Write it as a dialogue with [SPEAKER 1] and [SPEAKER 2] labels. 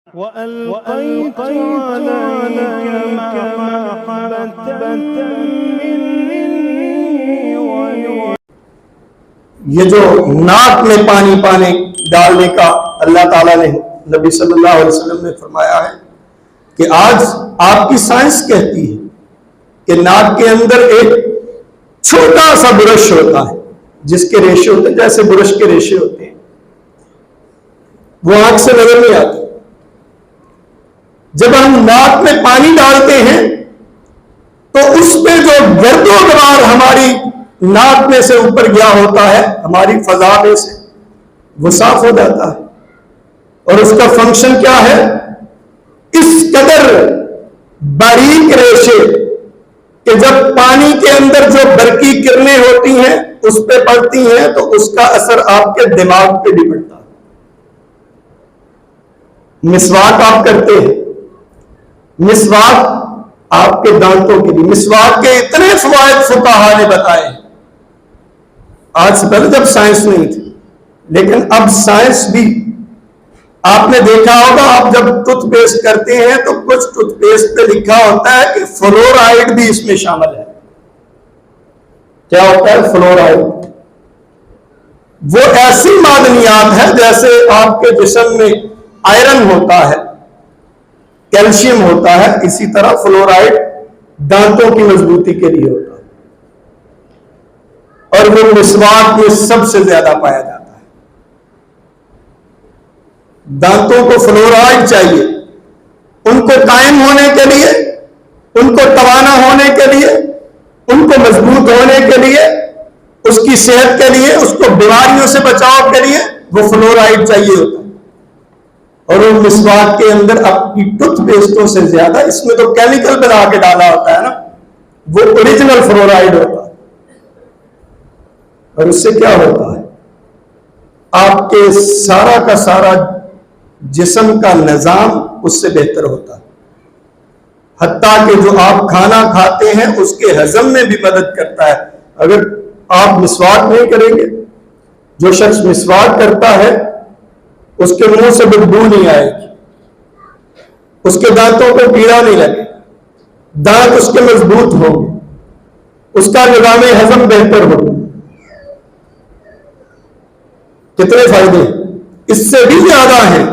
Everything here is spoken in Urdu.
[SPEAKER 1] وَأَلْقَيْتُ عَلَيْكَ مَحَبَّةً مِّنِّي.
[SPEAKER 2] یہ جو ناک میں پانی ڈالنے کا اللہ تعالیٰ نے نبی صلی اللہ علیہ وسلم نے فرمایا ہے کہ آج آپ کی سائنس کہتی ہے کہ ناک کے اندر ایک چھوٹا سا برش ہوتا ہے جس کے ریشے ہوتے ہیں، جیسے برش کے ریشے ہوتے ہیں، وہ آنکھ سے نظر نہیں آتے۔ جب ہم ناک میں پانی ڈالتے ہیں تو اس پہ جو گرد و غبار ہماری ناک میں سے اوپر گیا ہوتا ہے، ہماری فضا میں سے، وہ صاف ہو جاتا ہے۔ اور اس کا فنکشن کیا ہے؟ اس قدر باریک ریشے کہ جب پانی کے اندر جو برقی کرنیں ہوتی ہیں اس پہ پڑتی ہیں تو اس کا اثر آپ کے دماغ پہ بھی پڑتا ہے۔ مسواک آپ کرتے ہیں، مسواک آپ کے دانتوں کے لیے، مسواک کے اتنے فوائد فقہا نے بتائے۔ آج سے پہلے جب سائنس نہیں تھی، لیکن اب سائنس بھی، آپ نے دیکھا ہوگا آپ جب ٹوتھ پیسٹ کرتے ہیں تو کچھ ٹوتھ پیسٹ پہ لکھا ہوتا ہے کہ فلورائڈ بھی اس میں شامل ہے۔ کیا ہوتا ہے فلورائڈ؟ وہ ایسی معدنیات ہے جیسے آپ کے جسم میں آئرن ہوتا ہے، کیلشیم ہوتا ہے، اسی طرح فلورائڈ دانتوں کی مضبوطی کے لیے ہوتا ہے، اور وہ مسواک میں سب سے زیادہ پایا جاتا ہے۔ دانتوں کو فلورائڈ چاہیے، ان کو قائم ہونے کے لیے، ان کو توانا ہونے کے لیے، ان کو مضبوط ہونے کے لیے، اس کی صحت کے لیے، اس کو بیماریوں سے بچاؤ کے لیے وہ فلورائڈ چاہیے ہوتا ہے۔ اور وہ مسواک کے اندر اپنی ٹوتھ پیسٹوں سے زیادہ اس میں تو کیمیکل بنا کے ڈالا ہوتا ہے نا، وہ اوریجنل فلورائڈ ہوتا ہے۔ اور اس سے کیا ہوتا ہے؟ آپ کے سارا کا سارا جسم کا نظام اس سے بہتر ہوتا ہے، حتیٰ کہ جو آپ کھانا کھاتے ہیں اس کے ہضم میں بھی مدد کرتا ہے۔ اگر آپ مسواک نہیں کریں گے، جو شخص مسواک کرتا ہے اس کے منہ سے بدبو نہیں آئے گی، اس کے دانتوں کو کیڑا نہیں لگے، دانت اس کے مضبوط ہوں گے، اس کا نظام ہضم بہتر ہوگا۔ کتنے فائدے اس سے بھی زیادہ ہیں۔